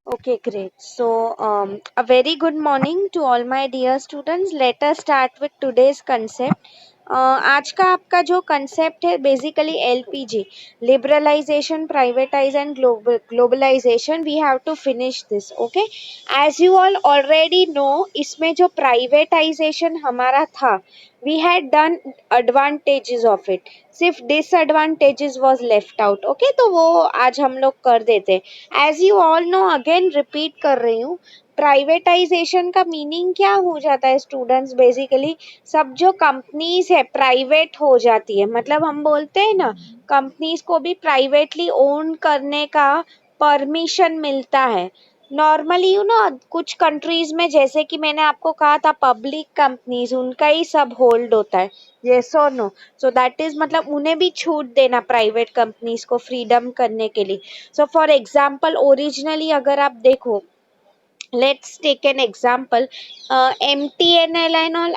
Okay, great. So, a very good morning to all my dear students. Let us start with today's concept. आज का आपका जो concept है basically LPG, liberalization, privatize and globalization. We have to finish this. Okay. As you all already know, इसमें जो privatization हमारा था, we had done advantages of it. सिर्फ disadvantages was left out. Okay, तो वो आज हम लोग कर देते. As you all know, again repeat कर रही हूँ, प्राइवेटाइजेशन का मीनिंग क्या हो जाता है स्टूडेंट्स? बेसिकली सब जो कंपनीज है प्राइवेट हो जाती है, मतलब हम बोलते हैं ना, कंपनीज को भी प्राइवेटली ओन करने का परमिशन मिलता है। नॉर्मली कुछ कंट्रीज में, जैसे कि मैंने आपको कहा था, पब्लिक कंपनीज उनका ही सब होल्ड होता है। यस और नो? सो दैट इज, मतलब उन्हें भी छूट देना प्राइवेट कंपनीज को फ्रीडम करने के लिए। सो फॉर एग्जाम्पल, ओरिजिनली अगर आप देखो, let's take an example, MTNL and all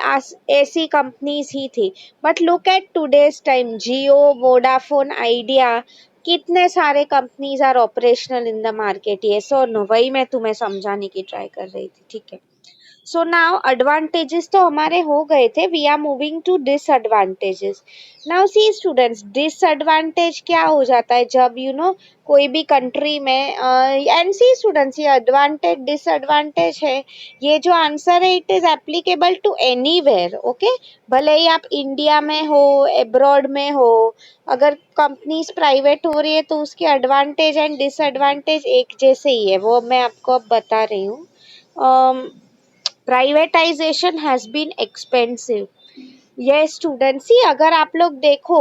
ऐसी कंपनीज ही थी। But look at today's time, Jio, Vodafone, Idea, कितने सारे companies are operational in the market. ये सो नो, वही मैं तुम्हें समझाने की ट्राई कर रही थी, ठीक है? सो नाउ एडवांटेजेस तो हमारे हो गए थे, we are moving to disadvantages. Now see students, disadvantage क्या हो जाता है जब कोई भी कंट्री में, एंड सी स्टूडेंट्स, ये एडवांटेज डिसएडवांटेज है, ये जो आंसर है it is applicable to anywhere. Okay, भले ही आप इंडिया में हो, एब्रॉड में हो, अगर कंपनीज प्राइवेट हो रही है तो उसके एडवांटेज एंड डिसएडवांटेज एक जैसे ही है, वो मैं आपको अब बता रही हूँ। Privatisation has been expensive. ये स्टूडेंट्स ही, अगर आप लोग देखो,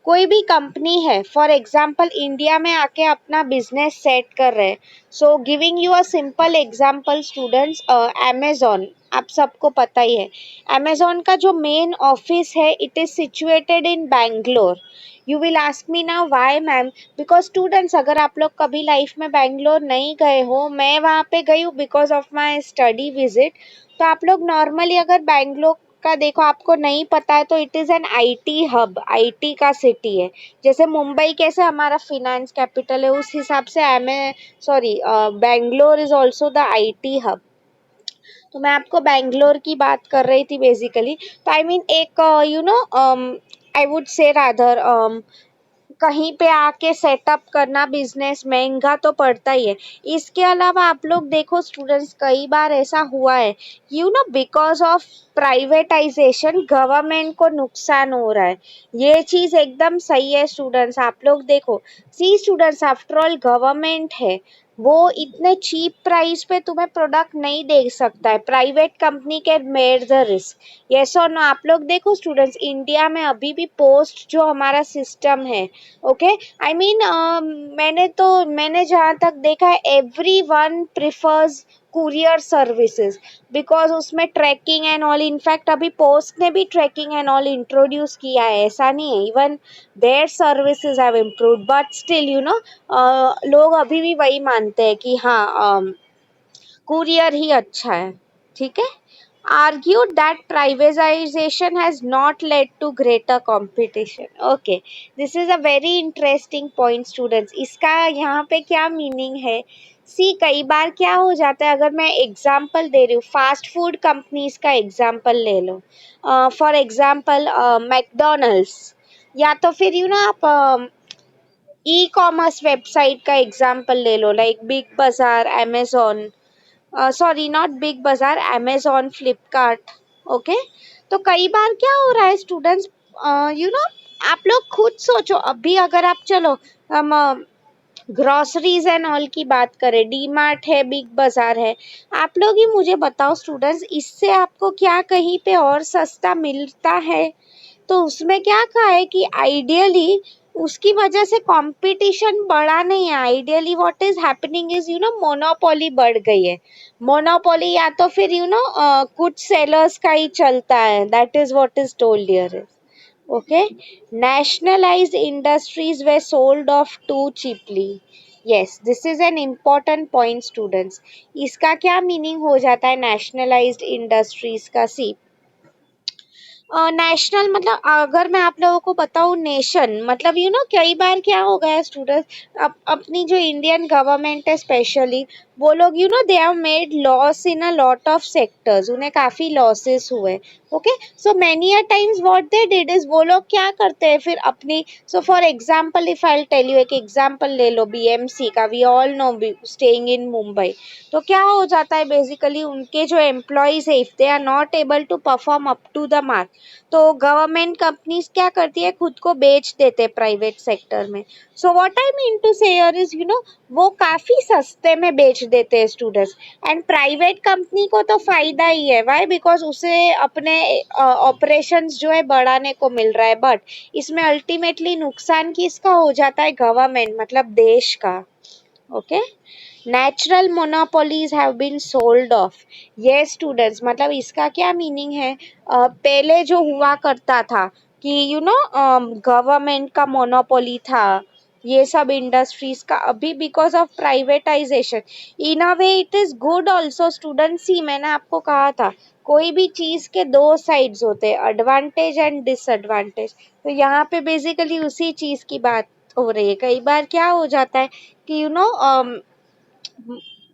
कोई भी कंपनी है, फॉर एग्जांपल इंडिया में आके अपना बिजनेस सेट कर रहे हैं। So giving you a simple example students, Amazon, आप सबको पता ही है, अमेजोन का जो मेन ऑफिस है it is situated in Bangalore. You will ask me now why ma'am? Because students, अगर आप लोग कभी लाइफ में बैंगलोर नहीं गए हो, मैं वहाँ पे गई हूँ because of my study visit. तो आप लोग नॉर्मली अगर बैंगलोर का देखो, आपको नहीं पता है तो it is an IT hub, IT का सिटी है। जैसे मुंबई कैसे हमारा फिनेंस कैपिटल है, उस हिसाब से Bangalore is also the IT hub. तो मैं आपको बैंगलोर की बात कर रही थी बेसिकली। तो आई मीन एक आई वुड से रादर, कहीं पे आके सेटअप करना बिजनेस महंगा तो पड़ता ही है। इसके अलावा आप लोग देखो स्टूडेंट्स, कई बार ऐसा हुआ है, बिकॉज ऑफ प्राइवेटाइजेशन गवर्नमेंट को नुकसान हो रहा है। ये चीज एकदम सही है स्टूडेंट्स, आप लोग देखो। सी स्टूडेंट्स, आफ्टर ऑल गवर्नमेंट है, वो इतने चीप प्राइस पे तुम्हें प्रोडक्ट नहीं दे सकता है। Private company can bear the risk. Yes और नो? आप लोग देखो स्टूडेंट्स, इंडिया में अभी भी पोस्ट जो हमारा सिस्टम है, ओके, आई मीन, मैंने जहाँ तक देखा है, every one prefers courier services, because उसमें ट्रैकिंग एंड ऑल, इनफैक्ट अभी पोस्ट ने भी ट्रैकिंग एंड ऑल इंट्रोड्यूस किया है, ऐसा नहीं है, even their services have improved, but still लोग अभी भी वही मानते हैं कि हाँ, कुरियर ही अच्छा है, ठीक है? Argued that privatization has not led to greater competition. Okay, this is a very interesting point students. इसका यहाँ पे क्या मीनिंग है? सी, कई बार क्या हो जाता है, अगर मैं एग्जाम्पल दे रही हूँ, फास्ट फूड कंपनीज का एग्जाम्पल ले लो। फॉर एग्जाम्पल मैकडोनल्ड्स, या तो फिर आप ई कॉमर्स वेबसाइट का एग्जाम्पल ले लो, लाइक बिग बाजार, अमेजोन, सॉरी नॉट बिग बाजार, अमेजोन, फ्लिपकार्ट। ओके, तो कई बार क्या हो रहा है स्टूडेंट्स, यू नो आप लोग खुद सोचो, अभी अगर आप, चलो हम ग्रोसरीज एंड ऑल की बात करें, डी मार्ट है, बिग बाजार है, आप लोग ही मुझे बताओ स्टूडेंट्स, इससे आपको क्या कहीं पे और सस्ता मिलता है? तो उसमें क्या कहा है कि आइडियली उसकी वजह से कंपटीशन बढ़ा नहीं है। Ideally what is happening is, monopoly बढ़ गई है। मोनोपोली, या तो फिर कुछ सेलर्स का ही चलता है, that is what is told here. Okay, nationalized industries were sold off too cheaply. Yes, this is an important point students. इसका क्या मीनिंग हो जाता है nationalized industries का? सी, नेशनल मतलब अगर मैं आप लोगों को बताऊं नेशन मतलब कई बार क्या हो गया स्टूडेंट्स, अपनी जो इंडियन गवर्नमेंट है स्पेशली, वो लोग they have made loss in a lot of sectors, उन्हें काफी लॉसेस हुए। Okay, so many a times what they did is, वो लोग क्या करते हैं फिर अपनी, so for example if I tell you, एक एग्जांपल ले लो बीएमसी का, we all know staying in Mumbai. तो क्या हो जाता है बेसिकली, उनके जो एम्प्लॉयज है if they are not able to perform up to the mark, तो गवर्नमेंट कंपनीज क्या करती है, खुद को बेच देते प्राइवेट सेक्टर में। So what I mean to say here is वो काफी सस्ते में बेच देते हैं स्टूडेंट्स। एंड प्राइवेट कंपनी को तो फायदा ही है, वाई, बिकॉज उसे अपने ऑपरेशंस जो है बढ़ाने को मिल रहा है, बट इसमें अल्टीमेटली नुकसान किसका हो जाता है, गवर्नमेंट मतलब देश का। Okay, natural monopolies have been sold off. ये स्टूडेंट्स मतलब इसका क्या मीनिंग है, पहले जो हुआ करता था कि गवर्नमेंट का मोनोपोली था ये सब इंडस्ट्रीज का, अभी because of privatisation, in a way it is good also students. ही मैंने आपको कहा था कोई भी चीज के दो साइड्स होते हैं, एडवांटेज एंड डिसएडवांटेज। तो यहाँ पे बेसिकली उसी चीज की बात हो रही है। कई बार क्या हो जाता है कि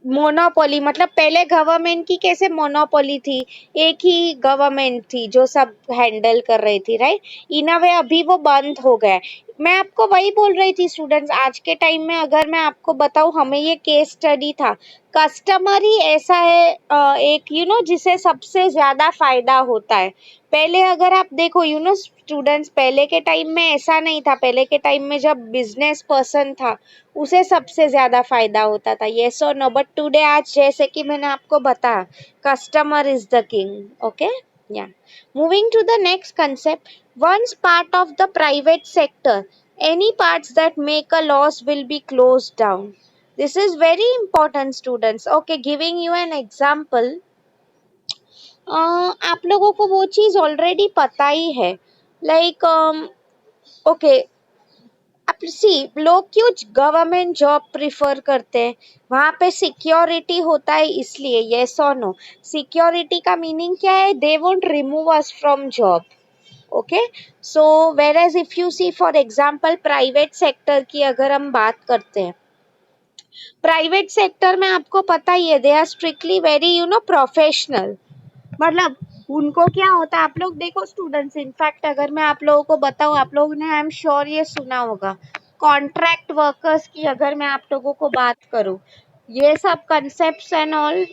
मोनोपोली मतलब पहले गवर्नमेंट की कैसे मोनोपोली थी, एक ही गवर्नमेंट थी जो सब हैंडल कर रही थी, राइट। इन अ वे अभी वो बंद हो गया है। मैं आपको वही बोल रही थी स्टूडेंट्स, आज के टाइम में अगर मैं आपको बताऊं, हमें ये केस स्टडी था, कस्टमर ही ऐसा है एक जिसे सबसे ज्यादा फायदा होता है। पहले अगर आप देखो स्टूडेंट्स, पहले के टाइम में ऐसा नहीं था, पहले के टाइम में जब बिजनेस पर्सन था उसे सबसे ज्यादा फायदा होता था, यस और नो। बट टुडे आज जैसे कि मैंने आपको बताया, customer is the king. Okay, या moving to the next concept, once part of the private sector, any parts that make a loss will be closed down. This is very important students. Okay, giving you an example, आप लोगों को वो चीज already पता ही है, like okay, आप सी, लोग क्यों गवर्नमेंट जॉब प्रिफर करते हैं, वहां पे सिक्योरिटी होता है इसलिए, यस और नो। सिक्योरिटी का मीनिंग क्या है, they won't remove us from job. Okay, so whereas if you see for example private sector की अगर हम बात करते हैं, प्राइवेट सेक्टर में आपको पता ही है, they are strictly very professional. मतलब उनको क्या होता है, आप लोग देखो स्टूडेंट्स, इनफैक्ट अगर मैं आप लोगों को बताऊं, आप लोगों ने आई एम श्योर ये सुना होगा, कॉन्ट्रैक्ट वर्कर्स की अगर मैं आप लोगों को बात करूं, ये सब कंसेप्ट्स एंड ऑल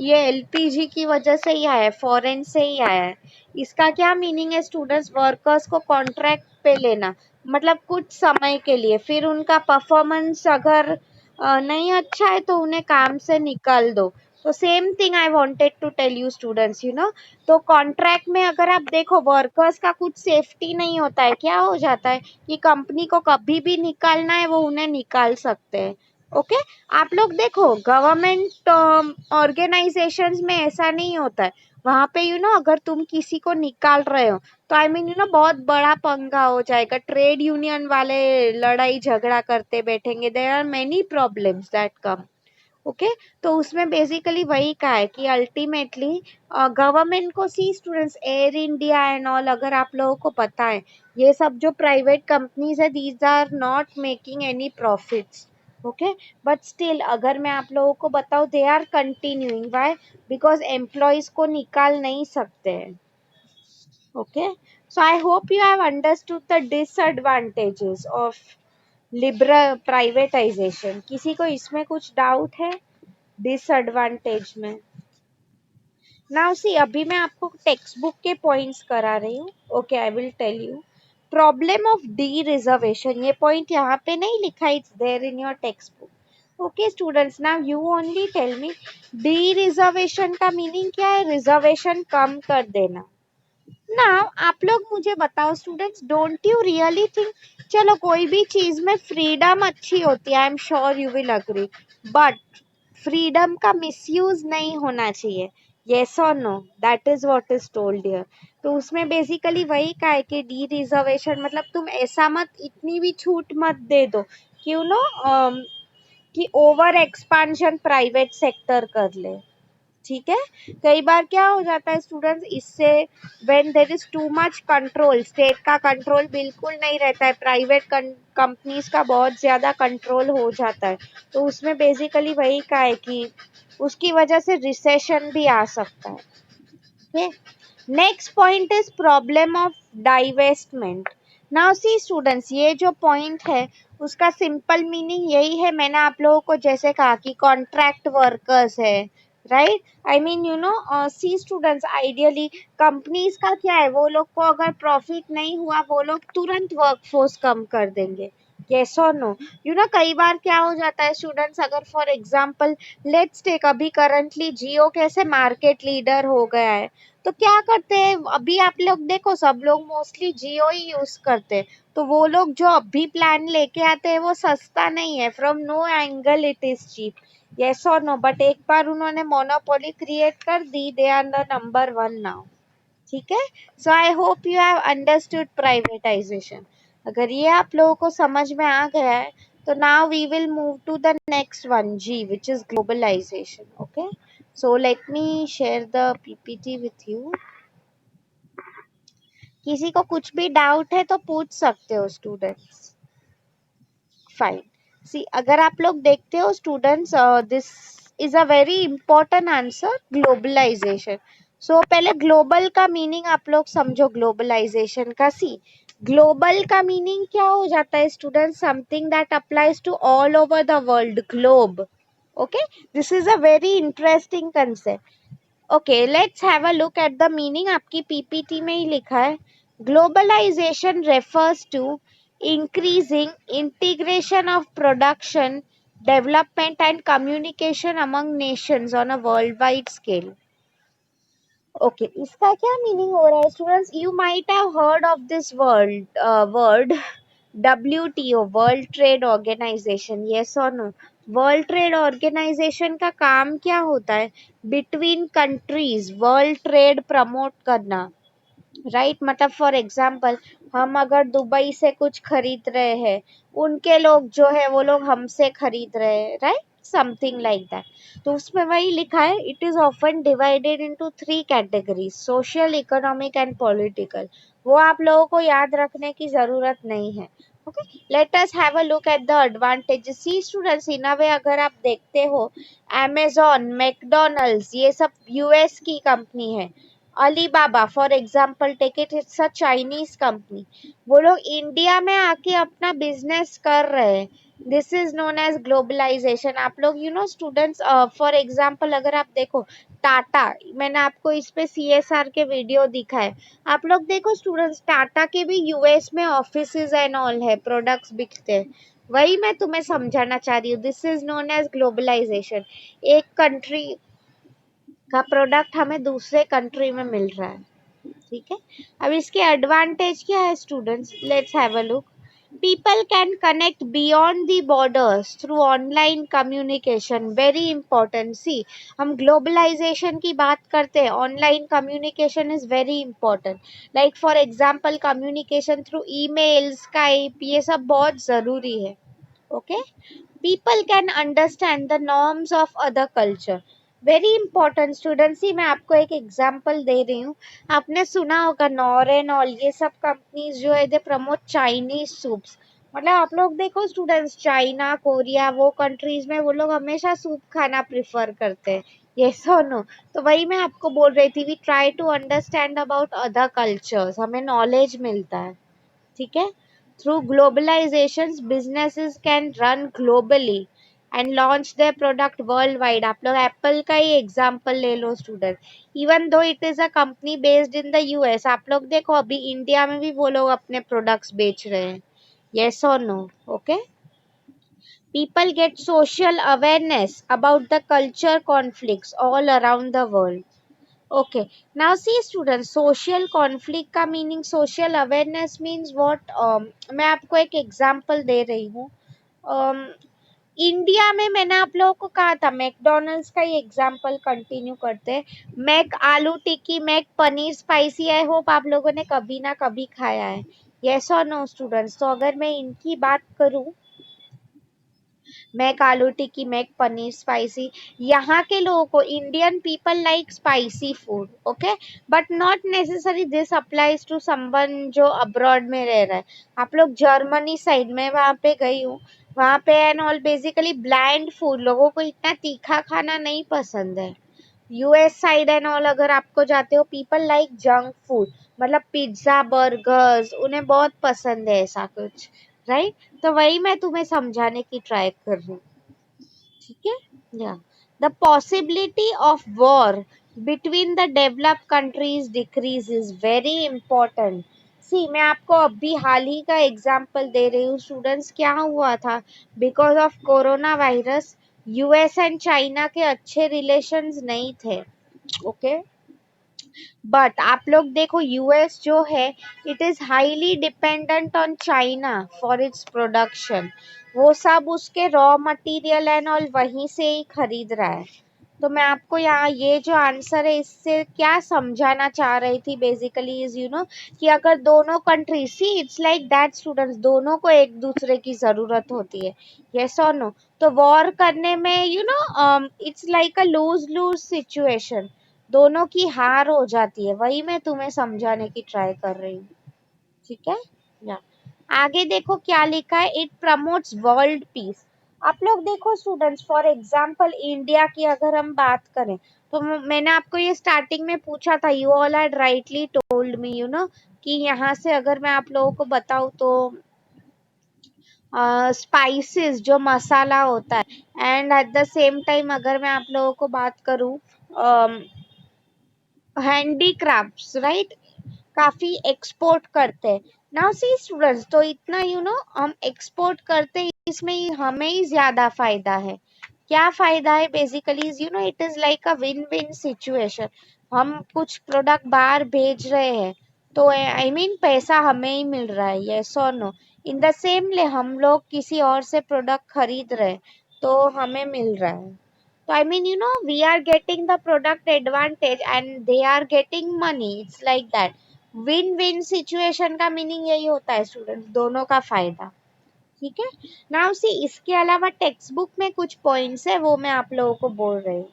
ये एलपीजी की वजह से ही आया है, फॉरेन से ही आया है। इसका क्या मीनिंग है स्टूडेंट्स, वर्कर्स को कॉन्ट्रैक्ट पे लेना, मतलब कुछ समय के लिए, फिर उनका परफॉर्मेंस अगर नहीं अच्छा है तो उन्हें काम से निकाल दो। तो same thing I wanted to tell you students, तो कॉन्ट्रैक्ट में अगर आप देखो वर्कर्स का कुछ सेफ्टी नहीं होता है, क्या हो जाता है कि कंपनी को कभी भी निकालना है वो उन्हें निकाल सकते हैं। ओके, आप लोग देखो गवर्नमेंट ऑर्गेनाइजेशंस में ऐसा नहीं होता है, वहां पे अगर तुम किसी को निकाल रहे हो तो आई मीन बहुत बड़ा पंगा हो जाएगा, ट्रेड यूनियन वाले लड़ाई झगड़ा करते बैठेंगे, there are many problems that come. Okay, तो उसमें बेसिकली वही कहा है कि अल्टीमेटली गवर्नमेंट को, see students, Air India and all अगर आप लोगों को पता है, ये सब जो प्राइवेट कंपनीज है these are not making any profits. Okay, but still अगर मैं आप लोगों को बताऊं, they are continuing, why, because employees को निकाल नहीं सकते हैं। Okay, so I hope you have understood the disadvantages of liberal privatisation. किसी को इसमें कुछ डाउट है डिसएडवांटेज में? नाउ सी, अभी मैं आपको टेक्स्ट बुक के पॉइंट्स करा रही हूँ। Okay, I will tell you problem of dereservation, ये पॉइंट यहाँ पे नहीं लिखा, it's there in your text book. Okay students, now you only tell me, dereservation का मीनिंग क्या है, रिजर्वेशन कम कर देना ना। आप लोग मुझे बताओ students, don't you really think, चलो कोई भी चीज में फ्रीडम अच्छी होती है, I am sure you will agree, but freedom का मिसयूज नहीं होना चाहिए, यस और no, that is what is told here. तो उसमें बेसिकली वही कहा है कि डी रिजर्वेशन मतलब तुम ऐसा मत, इतनी भी छूट मत दे दो कि कि ओवर एक्सपांशन प्राइवेट सेक्टर कर ले। ठीक है। कई बार क्या हो जाता है स्टूडेंट्स, इससे when there is too much control, state का कंट्रोल बिल्कुल नहीं रहता है, प्राइवेट कंपनीज का बहुत ज्यादा कंट्रोल हो जाता है, तो उसमें बेसिकली वही का है कि उसकी वजह से रिसेशन भी आ सकता है। Okay. Next point is problem of divestment. Now see students, ये जो पॉइंट है उसका सिंपल मीनिंग यही है, मैंने आप लोगों को जैसे कहा कि कॉन्ट्रैक्ट वर्कर्स है, right. I mean you know, see students, ideally companies का क्या है, वो लोग को अगर प्रॉफिट नहीं हुआ वो लोग तुरंत वर्कफोर्स कम कर देंगे। यस और नो? यू नो कई बार क्या हो जाता है स्टूडेंट्स, अगर फॉर एग्जांपल लेट्स टेक, अभी करंटली जियो कैसे मार्केट लीडर हो गया है, तो क्या करते हैं अभी आप लोग देखो, सब लोग मोस्टली जियो ही यूज करते हैं, तो वो लोग जो अभी प्लान लेके आते हैं वो सस्ता नहीं है, from no angle it is cheap. Yes और नो? बट एक बार उन्होंने मोनोपोली क्रिएट कर दी, they are the number one now. ठीक है। So I hope you have understood privatisation. अगर ये आप लोगों को समझ में आ गया है, तो now we will move to the next one, जी, which is globalisation. Okay, so let me share the PPT with you. किसी को कुछ भी डाउट है तो पूछ सकते हो स्टूडेंट्स। फाइन। सी, अगर आप लोग देखते हो students, this is a very important answer, globalisation. So पहले ग्लोबल का मीनिंग आप लोग समझो, ग्लोबलाइजेशन का। सी, ग्लोबल का मीनिंग क्या हो जाता है student, something that applies to all over the world, globe. Okay, this is a very interesting concept. Okay, let's have a look at the meaning, आपकी पीपीटी में ही लिखा है। Globalisation refers to increasing integration of production, development and communication among nations on a worldwide scale. Okay, इसका क्या meaning हो रहा है students, you might have heard of this word WTO, world trade organisation. Yes और no? World trade organisation का काम क्या होता है, between countries world trade promote करना, राइट। मतलब फॉर एग्जाम्पल, हम अगर दुबई से कुछ खरीद रहे हैं, उनके लोग जो है वो लोग हमसे खरीद रहे हैं, राइट, समथिंग लाइक दैट। तो उसमें वही लिखा है, it is often divided into three categories, social, economic and political. वो आप लोगों को याद रखने की जरूरत नहीं है। Okay, let us have a look at the advantages. See students, in a way अगर आप देखते हो, अमेजोन, मैकडोनल्ड्स, ये सब यूएस की कंपनी है। Alibaba for example take it, it's a Chinese company, वो लोग इंडिया में आके अपना बिजनेस कर रहे हैं। This is known as globalisation. आप लोग you know students, for example अगर आप देखो टाटा, मैंने आपको इस पे CSR के वीडियो दिखा है, आप लोग देखो स्टूडेंट्स, टाटा के भी यूएस में ऑफिसेज एंड ऑल है, प्रोडक्ट्स बिकते हैं। वही मैं तुम्हें समझाना चाह रही हूँ, this is known as globalisation. एक कंट्री का प्रोडक्ट हमें दूसरे कंट्री में मिल रहा है। ठीक है। अब इसके एडवांटेज क्या है students, let's have a look. People can connect beyond the borders through online communication, very important. See, हम ग्लोबलाइजेशन की बात करते हैं, online communication is very important. Like for example communication through email, Skype, ये सब बहुत जरूरी है। Okay, people can understand the norms of other culture, very important students. ही मैं आपको एक एग्जांपल दे रही हूँ, आपने सुना होगा नॉर एंड ऑल, ये सब कंपनीज जो है दे प्रमोट चाइनीज सूप्स। मतलब आप लोग देखो स्टूडेंट्स, चाइना, कोरिया, वो कंट्रीज में वो लोग हमेशा सूप खाना प्रिफर करते हैं। यस और नो? तो वही मैं आपको बोल रही थी, we try to understand about other cultures, हमें नॉलेज मिलता है। ठीक है। Through globalisation businesses can run globally and launch their product world wide. आप लोग एप्पल का ही एग्जांपल ले लो student, even though it is a company based in the US, आप लोग देखो अभी इंडिया में भी वो लोग अपने प्रोडक्ट्स बेच रहे हैं। यस और no? Okay, people get social awareness about the culture conflicts all around the world. Okay, now see students, social conflict का meaning, social awareness means what? मैं आपको एक एग्जांपल दे रही हूँ। इंडिया में मैंने आप लोगों को कहा था, मैकडोनल्ड्स का ही एग्जांपल कंटिन्यू करते हैं। Mc aloo tikki, Mc paneer spicy, I hope आप लोगों ने कभी ना कभी खाया है। यस और नो स्टूडेंट्स? तो अगर मैं इनकी बात करूं, Mac aloo tikki, Mc paneer spicy. यहाँ के लोगों को, Indian people like spicy food, okay, but not necessary this applies to someone जो अब्रॉड में रह रहा है। आप लोग जर्मनी साइड में, वहाँ पे गई हूँ, वहाँ पे and all basically bland food, लोगों को इतना तीखा खाना नहीं पसंद है। यूएस साइड एंड ऑल अगर आपको जाते हो, पीपल लाइक जंक फूड, मतलब पिज्जा बर्गर्स, उन्हें बहुत पसंद है ऐसा कुछ, राइट? तो वही मैं तुम्हें समझाने की ट्राई कर रही हूँ, ठीक है? या the possibility of war between the developed countries decrease is very important. See, मैं आपको अभी हाल ही का एग्जांपल दे रही हूँ स्टूडेंट्स। क्या हुआ था? Because of corona virus US and China के अच्छे रिलेशंस नहीं थे, ओके। बट आप लोग देखो, यूएस जो है, it is highly dependent on China for its production. वो सब उसके रॉ मटेरियल एंड ऑल वहीं से ही खरीद रहा है। तो मैं आपको यहाँ ये जो आंसर है, इससे क्या समझाना चाह रही थी बेसिकली इज कि अगर दोनों country, see it's like that students, दोनों को एक दूसरे की जरूरत होती है, यस और नो। तो वॉर करने में it's like a lose lose situation, दोनों की हार हो जाती है। वही मैं तुम्हें समझाने की ट्राई कर रही हूँ, ठीक है? या आगे देखो क्या लिखा है, इट प्रमोट्स वर्ल्ड पीस। आप लोग देखो स्टूडेंट्स, फॉर एग्जांपल इंडिया की अगर हम बात करें, तो मैंने आपको ये स्टार्टिंग में पूछा था, you all had rightly told me कि यहाँ से अगर मैं आप लोगों को बताऊं तो स्पाइसेस जो मसाला होता है, and at the same time अगर मैं आप लोगों को बात करूं हैंडीक्राफ्ट्स, राइट, काफी एक्सपोर्ट करते हैं। नाउ सी स्टूडेंट्स, तो इतना हम एक्सपोर्ट करते हैं, इसमें हमें ही ज्यादा फायदा है। क्या फायदा है basically it is like a win win situation. हम कुछ प्रोडक्ट बाहर भेज रहे हैं, तो आई मीन पैसा हमें ही मिल रहा है, यस और नो। इन द सेम ले हम लोग किसी और से प्रोडक्ट खरीद रहे हैं, तो हमें मिल रहा है। So I mean, we are getting the product advantage and they are getting money. It's like that. Win-win situation का मीनिंग यही होता है स्टूडेंट्स, दोनों का फायदा, ठीक है? नाउ सी, इसके अलावा टेक्स्ट बुक में कुछ पॉइंट्स है, वो मैं आप लोगों को बोल रही हूँ।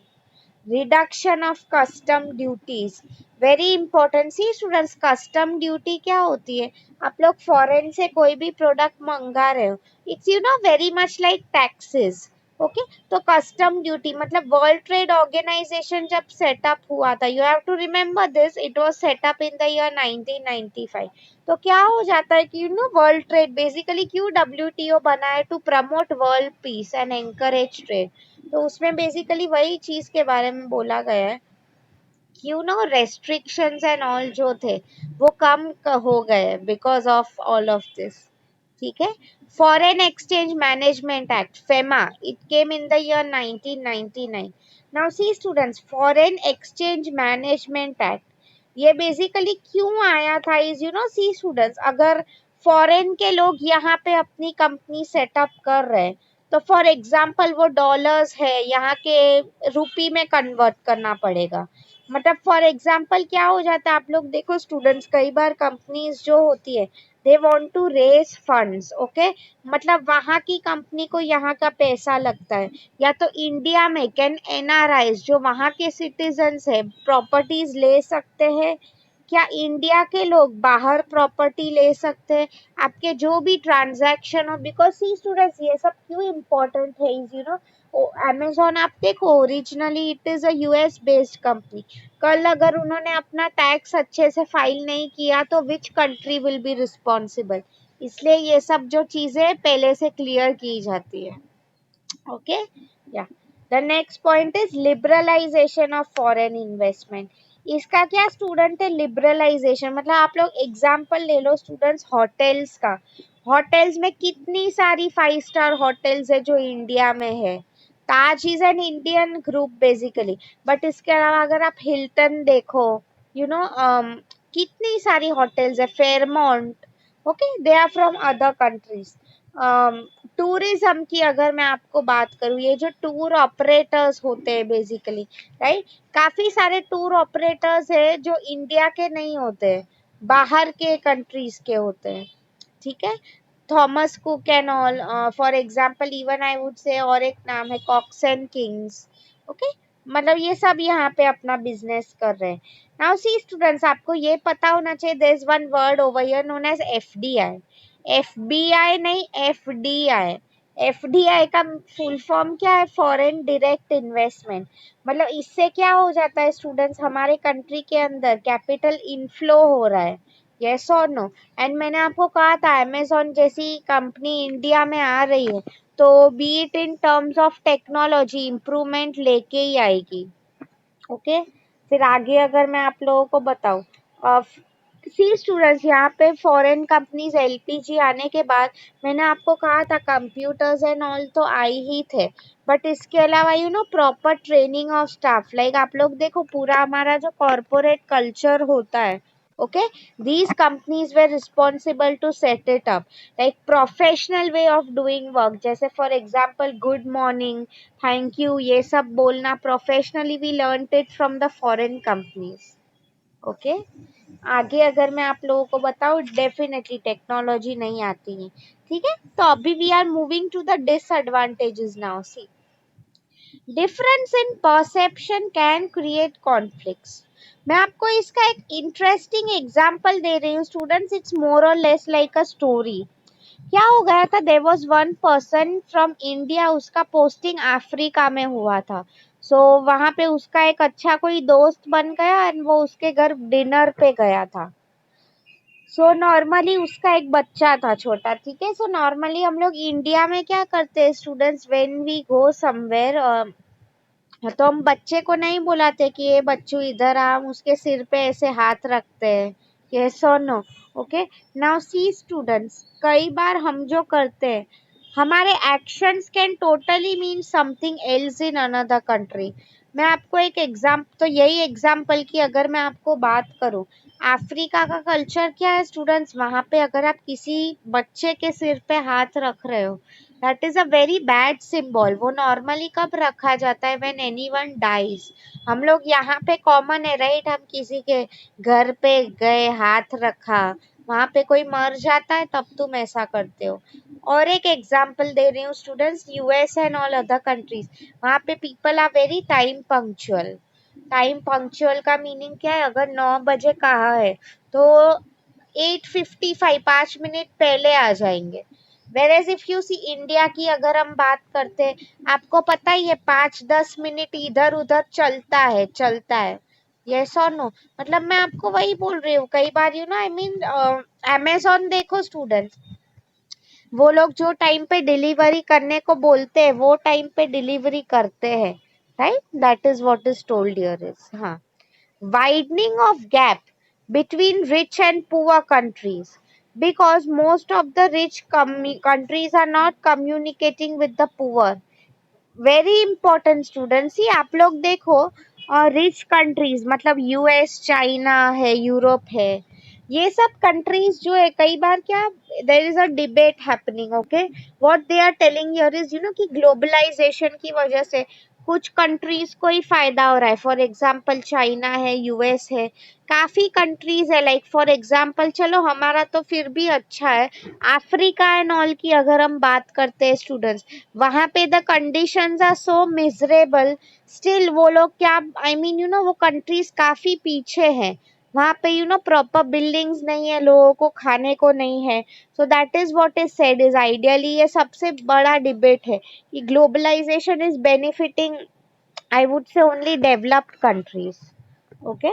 Reduction of custom duties, very important. See students, custom duty क्या होती है? आप लोग फॉरेन से कोई भी प्रोडक्ट मंगा रहे हो, it's very much like taxes, okay. तो कस्टम ड्यूटी मतलब वर्ल्ड ट्रेड ऑर्गेनाइजेशन जब सेटअप हुआ था, you have to remember this, it was set up in the year 1995। तो क्या हो जाता है कि वर्ल्ड ट्रेड बेसिकली क्यों डब्ल्यूटीओ बना है? To promote world peace and encourage trade. तो उसमें बेसिकली वही चीज के बारे में बोला गया है कि रेस्ट्रिक्शंस एंड ऑल जो थे वो कम हो गए because of all of this, ठीक है? Foreign exchange management act, FEMA, it came in the year 1999। Now see students, foreign exchange management act ये बेसिकली क्यों आया था इज सी स्टूडेंट्स, अगर फॉरेन के लोग यहाँ पे अपनी कंपनी सेटअप कर रहे हैं, तो फॉर एग्जाम्पल वो डॉलर्स है यहाँ के रुपी में कन्वर्ट करना पड़ेगा। मतलब फॉर एग्जाम्पल क्या हो जाता है, आप लोग देखो स्टूडेंट्स, कई बार कंपनीज जो होती है they want to raise funds, okay, मतलब वहाँ की कंपनी को यहाँ का पैसा लगता है, या तो इंडिया में कैन एनआरआईज जो वहाँ के सिटीजन्स है प्रॉपर्टीज ले सकते हैं, क्या इंडिया के लोग बाहर प्रॉपर्टी ले सकते हैं, आपके जो भी ट्रांजैक्शन हो। बिकॉज सी स्टूडेंट्स, ये सब क्यों इम्पोर्टेंट है इज अमेजोन, आप देखो originally it is a US based company. कल अगर उन्होंने अपना टैक्स अच्छे से फाइल नहीं किया तो which country will be responsible? इसलिए ये सब जो चीजें पहले से क्लियर की जाती है, ओके। या the next point is liberalisation of foreign investment. इसका क्या स्टूडेंट है लिबरलाइजेशन? मतलब आप लोग एग्जांपल ले लो स्टूडेंट्स होटल्स का। होटल्स में कितनी सारी 5 स्टार होटल्स है जो इंडिया में है। Taj is an Indian group basically, but इसके अलावा अगर आप हिल्टन देखो, यू नो कितनी सारी होटल्स है, Fairmont, okay, they are from other countries. Tourism की अगर मैं आपको बात करूँ, ये जो टूर ऑपरेटर्स होते हैं बेसिकली, राइट, काफी सारे टूर ऑपरेटर्स है जो इंडिया के नहीं होते, बाहर के कंट्रीज के होते हैं, ठीक है? Thomas cook and all, for example even I would से, और एक नाम है कॉक्स एंड किंग्स। ओके, मतलब ये सब यहाँ पे अपना बिजनेस कर रहे हैं। नाउ सी स्टूडेंट्स, आपको ये पता होना चाहिए, there is one word over here known as FDI. FBI नहीं, एफडीआई। एफडीआई का फुल फॉर्म क्या है? Foreign direct investment. मतलब इससे क्या हो जाता है स्टूडेंट्स, हमारे कंट्री के अंदर कैपिटल इनफ्लो हो रहा है। यस और नो? एंड मैंने आपको कहा था अमेजोन जैसी कंपनी इंडिया में आ रही है, तो B it in terms of technology improvement लेके ही आएगी। ओके, फिर आगे अगर मैं आप लोगों को बताऊं, सी स्टूडेंट्स, यहाँ पे फॉरेन कंपनीज एलपीजी आने के बाद, मैंने आपको कहा था कंप्यूटर्स एंड ऑल तो आए ही थे, बट इसके अलावा proper training of staff, like आप लोग देखो पूरा हमारा जो कॉर्पोरेट कल्चर होता है, okay, these companies were responsible to set it up, like professional way of doing work, जैसे for example good morning, thank you, ये सब बोलना professionally we learned it from the foreign companies. Okay, आगे अगर मैं आप लोगों को बताऊं, डेफिनेटली टेक्नोलॉजी नहीं आती है, ठीक है। तो अभी we are moving to the disadvantages now. See, difference in perception can create conflicts. मैं आपको इसका एक इंटरेस्टिंग एग्जांपल दे रही हूँ स्टूडेंट्स, इट्स मोर और लेस लाइक अ स्टोरी। क्या हो गया था, there was one person from India, उसका पोस्टिंग अफ्रीका में हुआ था। वहां पे उसका एक अच्छा कोई दोस्त बन गया एंड वो उसके घर डिनर पे गया था। नॉर्मली उसका एक बच्चा था छोटा, ठीक है। नॉर्मली हम लोग इंडिया में क्या करते हैं students, when we go somewhere, तो हम बच्चे को नहीं बुलाते कि ये बच्चू इधर आ, हम उसके सिर पे ऐसे हाथ रखते हैं। यस और no? Okay, now see students, कई बार हम जो करते हैं, हमारे actions can totally mean something else in another country. मैं आपको एक एग्जाम्पल, तो यही एग्जाम्पल की अगर मैं आपको बात करूं, अफ्रीका का कल्चर क्या है स्टूडेंट्स, वहां पे अगर आप किसी बच्चे के सिर पे हाथ रख रहे हो, that is a very bad symbol. वो नॉर्मली कब रखा जाता है, व्हेन एनीवन डाइज। हम लोग यहाँ पे कॉमन है राइट, हम किसी के घर पे गए, हाथ रखा, वहां पे कोई मर जाता है तब तुम ऐसा करते हो। और एक एग्जांपल दे रही हूँ students, US and all other countries, वहां पे people are very time punctual. Time punctual का मीनिंग क्या है, अगर 9 बजे कहा है तो 8:55, 5 मिनट पहले आ जाएंगे। Whereas if you see India की अगर हम बात करते हैं, आपको पता ही है 5-10 मिनट इधर उधर चलता है। यस और नो? मतलब मैं आपको वही बोल रही हूँ, कई बार आई मीन अमेजोन देखो स्टूडेंट्स, वो लोग जो टाइम पे डिलीवरी करने को बोलते हैं वो टाइम पे डिलीवरी करते हैं, right? That is what is told here is, हाँ, widening of gap between rich and poor countries, because most of the rich countries are not communicating with the poor। Very important student, see आप लोग देखो, rich countries मतलब US, China है, Europe है, ये सब countries जो है, कई बार क्या, there is a debate happening, okay, what they are telling here is कि ग्लोबलाइजेशन की वजह से कुछ कंट्रीज को ही फायदा हो रहा है। फॉर एग्जांपल चाइना है, यूएस है, काफी कंट्रीज है, लाइक फॉर एग्जांपल, चलो हमारा तो फिर भी अच्छा है, अफ्रीका एंड ऑल की अगर हम बात करते हैं स्टूडेंट्स, वहां पे the conditions are so miserable, still वो लोग क्या, आई मीन वो कंट्रीज काफी पीछे हैं। वहां पे प्रॉपर बिल्डिंग्स नहीं है, लोगों को खाने को नहीं है। That is what is said is ideally, ये सबसे बड़ा डिबेट है कि globalisation is benefiting, I would say, only developed countries. Okay,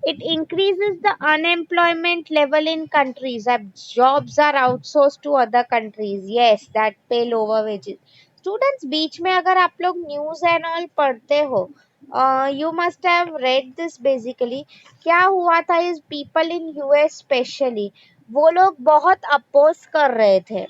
it increases the unemployment level in countries that jobs are outsourced to other countries, yes, that pay lower wages। Students, बीच में अगर आप लोग news and all पढ़ते हो, you must have read this basically, क्या हुआ था इस पीपल इन यूएस स्पेशली, वो लोग बहुत अपोज कर रहे थे।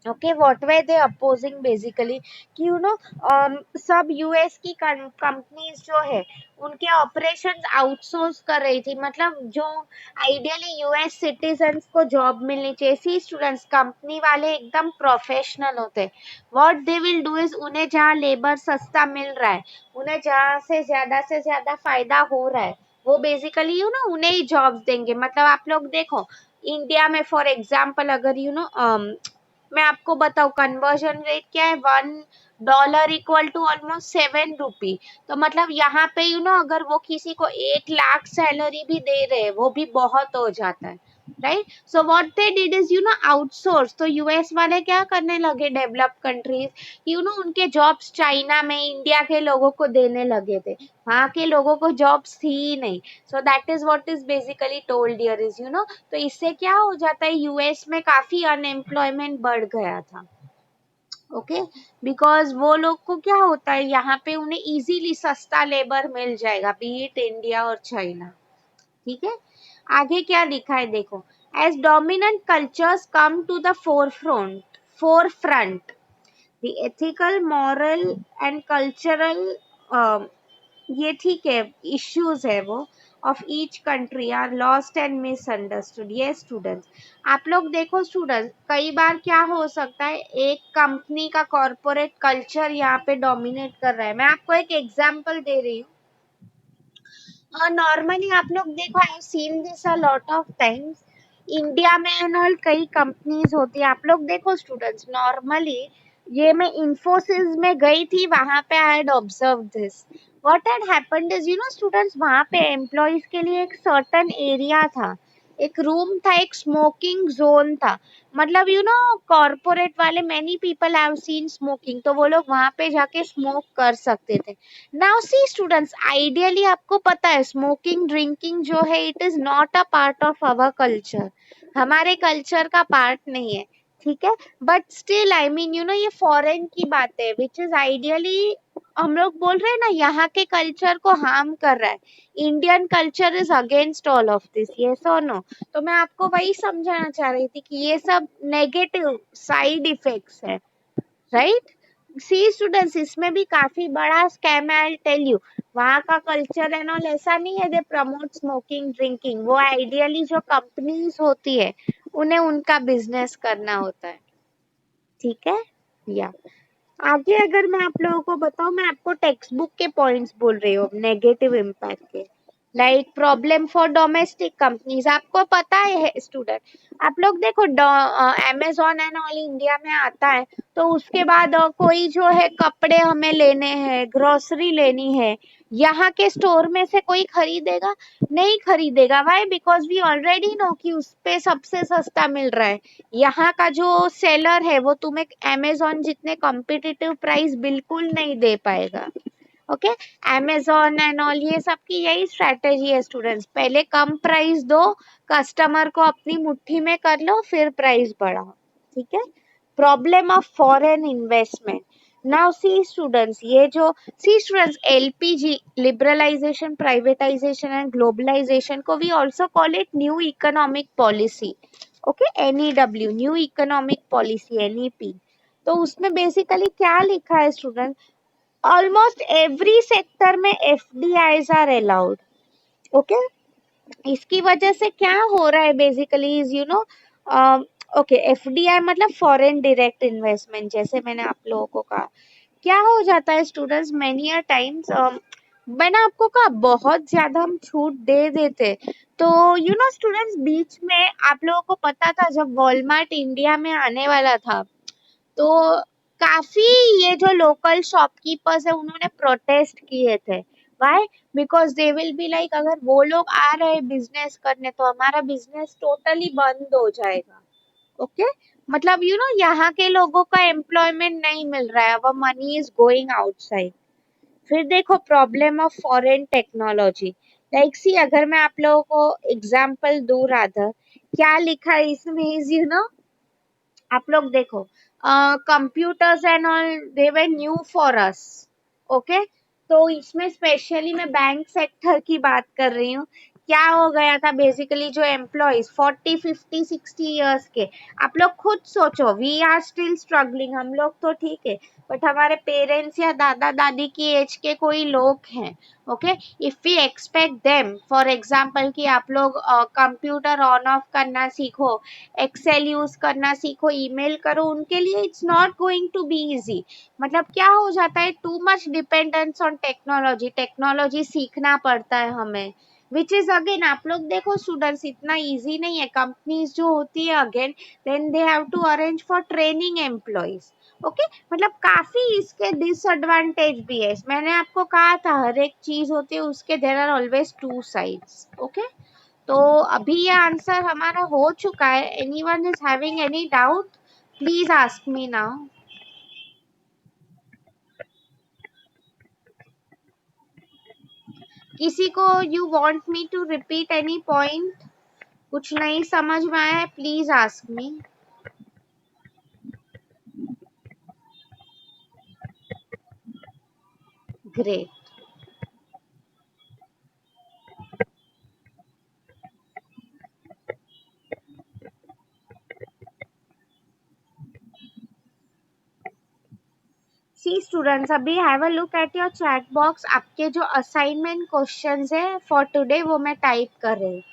Okay, what way they opposing basically, कि सब यूएस की कंपनीज जो है उनके ऑपरेशंस आउटसोर्स कर रही थी, मतलब जो आइडियली यूएस सिटीजन्स को जॉब मिलनी चाहिए। सी स्टूडेंट्स, कंपनी वाले एकदम प्रोफेशनल होते, what they will do is, उन्हें जहाँ लेबर सस्ता मिल रहा है, उन्हें जहाँ से ज्यादा फायदा हो रहा है, वो बेसिकली उन्हें ही जॉब्स देंगे। मतलब आप लोग देखो, इंडिया में फॉर एग्जाम्पल अगर मैं आपको बताऊं कन्वर्जन रेट क्या है, $1 इक्वल टू ऑलमोस्ट ₹7। तो मतलब यहाँ पे अगर वो किसी को 1 लाख सैलरी भी दे रहे हैं वो भी बहुत हो जाता है, right. So what they did is outsource. तो यूएस वाले क्या करने लगे, डेवलप कंट्रीज, उनके जॉब्स चाइना में इंडिया के लोगों को देने लगे थे, वहां के लोगों को जॉब्स थी ही नहीं। So that is what is basically told here is तो इससे क्या हो जाता है, यूएस में काफी अनएम्प्लॉयमेंट बढ़ गया था। ओके, बिकॉज वो लोग को क्या होता है, यहाँ पे उन्हें इजीली सस्ता लेबर मिल जाएगा, बी इट इंडिया और चाइना। ठीक है, आगे क्या लिखा है देखो, as dominant cultures come to the forefront the ethical moral and cultural, ये ठीक है, इश्यूज है वो of each country are lost and misunderstood. ये स्टूडेंट्स, आप लोग देखो स्टूडेंट्स, कई बार क्या हो सकता है, एक कंपनी का कॉर्पोरेट कल्चर यहाँ पे डोमिनेट कर रहा है। मैं आपको एक एग्जांपल दे रही हूँ। नॉर्मली आप लोग देखो, I seen this a lot of times, India में एंड ऑल कई कंपनीज होती है। आप लोग देखो स्टूडेंट्स, नॉर्मली ये मैं इंफोसिस में गई थी, वहां पे I had observe this, what had happened is students, वहां पे एम्प्लॉयज के लिए एक सर्टेन एरिया था, एक रूम था, एक स्मोकिंग जोन था। मतलब कॉर्पोरेट वाले, many people have seen smoking, तो वो लोग वहां पे जाके स्मोक कर सकते थे। नाउ सी स्टूडेंट्स, आइडियली आपको पता है स्मोकिंग ड्रिंकिंग जो है, it is not a part of our culture, हमारे कल्चर का पार्ट नहीं है, ठीक है। बट स्टिल आई मीन ये फॉरेन की बात है, विच इज आइडियली हम लोग बोल रहे हैं ना, यहाँ के कल्चर को हार्म कर रहा है। Indian culture is against all of this, yes और नो। तो मैं आपको वही समझाना चाह रही थी कि ये सब नेगेटिव साइड इफेक्ट्स है, राइट। सी स्टूडेंट्स, इसमें भी काफी बड़ा स्कैम है, आई टेल यू। वहाँ का कल्चर एंड ऑल ऐसा नहीं है दे प्रमोट स्मोकिंग ड्रिंकिंग, वो आइडियली जो कंपनीज होती है उन्हें उनका बिजनेस करना होता है, ठीक है। या आगे अगर मैं आप लोगों को बताऊं, मैं आपको टेक्स्ट बुक के पॉइंट्स बोल रही हूँ नेगेटिव इम्पैक्ट के, like problem for domestic companies. आपको पता है स्टूडेंट, आप लोग देखो अमेजोन एंड ऑल इंडिया में आता है, तो उसके बाद कोई जो है कपड़े हमें लेने हैं, ग्रोसरी लेनी है, यहाँ के स्टोर में से कोई खरीदेगा? नहीं खरीदेगा। Why? Because we already know कि उस पे सबसे सस्ता मिल रहा है। यहाँ का जो सेलर है वो तुम्हें अमेजोन जितने कॉम्पिटिटिव प्राइस बिल्कुल नहीं दे पाएगा। ओके, अमेजोन एंड ऑल ये सब की यही स्ट्रेटेजी है स्टूडेंट्स, पहले कम प्राइस दो, कस्टमर को अपनी मुट्ठी में कर लो, फिर प्राइस बढ़ाओ, ठीक है। Problem of foreign investment. Now see students, ये जो see students, LPG, liberalisation, privatisation and globalisation को we also call it new economic policy. Okay, N E W, new economic policy, NEP. तो उसमें बेसिकली क्या लिखा है स्टूडेंट, ऑलमोस्ट एवरी सेक्टर में एफडीआईज are allowed. Okay, इसकी वजह से क्या हो रहा है बेसिकली इज ओके, एफडीआई मतलब फॉरेन डायरेक्ट इन्वेस्टमेंट, जैसे मैंने आप लोगों को कहा, क्या हो जाता है स्टूडेंट्स, मेनी अ टाइम्स मैंने आपको कहा बहुत ज्यादा हम छूट दे देते। तो स्टूडेंट्स, बीच में आप लोगों को पता था जब वॉलमार्ट इंडिया में आने वाला था, तो काफी ये जो लोकल शॉपकीपर्स है उन्होंने प्रोटेस्ट किए थे। Why? Because they will be like, अगर वो लोग आ रहे हैं बिजनेस करने तो हमारा बिजनेस टोटली बंद हो जाएगा। ओके, मतलब यहाँ के लोगों का एम्प्लॉयमेंट नहीं मिल रहा है, अब मनी इज गोइंग आउटसाइड। फिर देखो problem of foreign technology, like see, अगर मैं आप लोगों को एग्जांपल दूं राधर, क्या लिखा है इसमें इज आप लोग देखो, computers and all they were new for us. Okay, तो इसमें स्पेशली मैं बैंक सेक्टर की बात कर रही हूँ। क्या हो गया था बेसिकली, जो एम्प्लॉयज 40, 50, 60 इयर्स के, आप लोग खुद सोचो, वी आर स्टिल स्ट्रगलिंग, हम लोग तो ठीक है, बट हमारे पेरेंट्स या दादा दादी की एज के कोई लोग हैं। Okay, if we expect them, for example कि आप लोग कंप्यूटर ऑन ऑफ करना सीखो, एक्सेल यूज करना सीखो, ईमेल करो, उनके लिए it's not going to be easy. मतलब क्या हो जाता है, too much dependence on technology, technology सीखना पड़ता है हमें, विच इज अगेन, आप लोग देखो स्टूडेंट्स, इतना इजी नहीं है। कंपनीज जो होती है again, then they have to arrange for training employees. Okay, मतलब काफी इसके डिसएडवांटेज भी है। मैंने आपको कहा था हर एक चीज होती है उसके, there are always two sides. Okay, तो अभी ये आंसर हमारा हो चुका है। Anyone is having any doubt, please ask me now. किसी को you want me to repeat any point, कुछ नहीं समझ में आया है, please ask me. Great. See students, अभी have a look at your chat box. आपके जो असाइनमेंट क्वेश्चंस है फॉर टुडे वो मैं टाइप कर रही हूँ।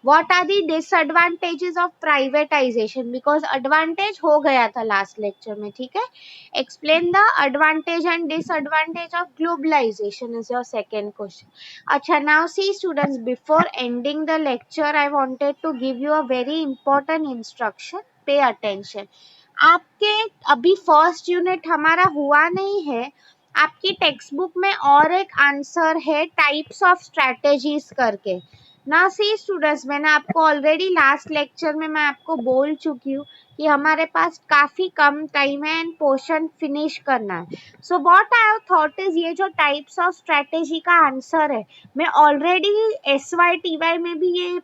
What are the disadvantages of privatisation, because advantage हो गया था लास्ट लेक्चर में, ठीक है। Explain the advantage and disadvantage of globalisation is your second question. अच्छा, now see students, before ending the lecture I wanted to give you a very important instruction, pay attention. आपके अभी first unit हमारा हुआ नहीं है। आपकी text book में और एक आंसर है टाइप्स ऑफ स्ट्रेटेजीज करके ना। सी स्टूडेंट्स, मैंने आपको ऑलरेडी लास्ट लेक्चर में मैं आपको बोल चुकी हूँ कि हमारे पास काफी कम टाइम है एंड पोर्शन फिनिश करना है। सो what I have thought is, ये जो टाइप्स ऑफ स्ट्रेटेजी का आंसर है, मैं ऑलरेडी SYTY में भी ये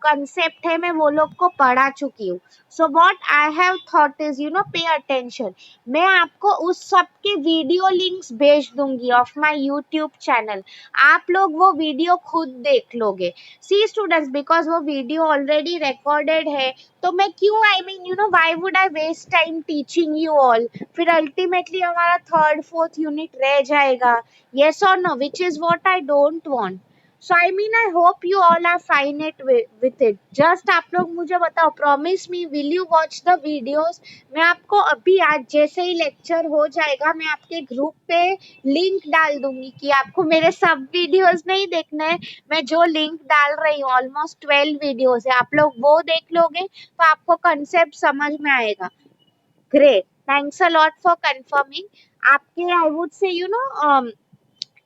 कंसेप्ट है, मैं वो लोग को पढ़ा चुकी हूँ। सो what I have thought is, you know, pay attention. मैं आपको उस सब के वीडियो लिंक्स भेज दूंगी ऑफ माय यूट्यूब चैनल। आप लोग वो वीडियो खुद देख लोगे। सी स्टूडेंट्स, बिकॉज वो वीडियो ऑलरेडी रिकॉर्डेड है, तो मैं क्यों, I mean you know, why would I waste time teaching you all. फिर अल्टीमेटली हमारा थर्ड फोर्थ यूनिट रह जाएगा। येस और no, which is what I don't want. So I mean I hope you all are fine it with it. Just आप लोग मुझे बताओ, promise me, will you watch the videos. मैं आपको अभी आज जैसे ही लेक्चर हो जाएगा, मैं आपके ग्रुप पे लिंक डाल दूंगी कि आपको मेरे सब वीडियोस नहीं देखने हैं। मैं जो लिंक डाल रही हूँ, ऑलमोस्ट 12 वीडियोस है, आप लोग वो देख लोगे तो आपको कंसेप्ट समझ में आएगा। Great, thanks a lot for confirming. आपके I would say you know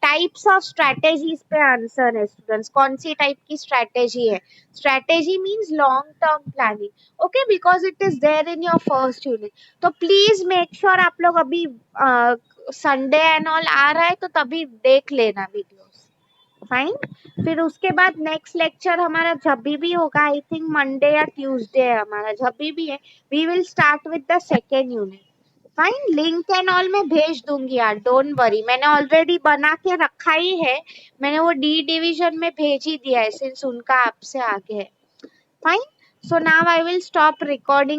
types of strategies पे आंसर है स्टूडेंट्स। कौन सी टाइप की स्ट्रैटेजी है? Strategy means long term planning. Okay, because it is there in your first unit. तो please make sure आप लोग अभी संडे एंड ऑल आ रहा है तो तभी देख लेना वीडियोस। फाइन। फिर उसके बाद नेक्स्ट लेक्चर हमारा जब भी होगा, आई थिंक मंडे या ट्यूसडे है हमारा, जब भी है, we will start with the second unit. Fine, link and all मैं भेज दूंगी यार, डोंट वरी। मैंने ऑलरेडी बना के रखा ही है। मैंने वो डी डिवीजन में भेज ही दिया है, सिंस उनका आपसे आगे है। Fine, so now I will stop recording.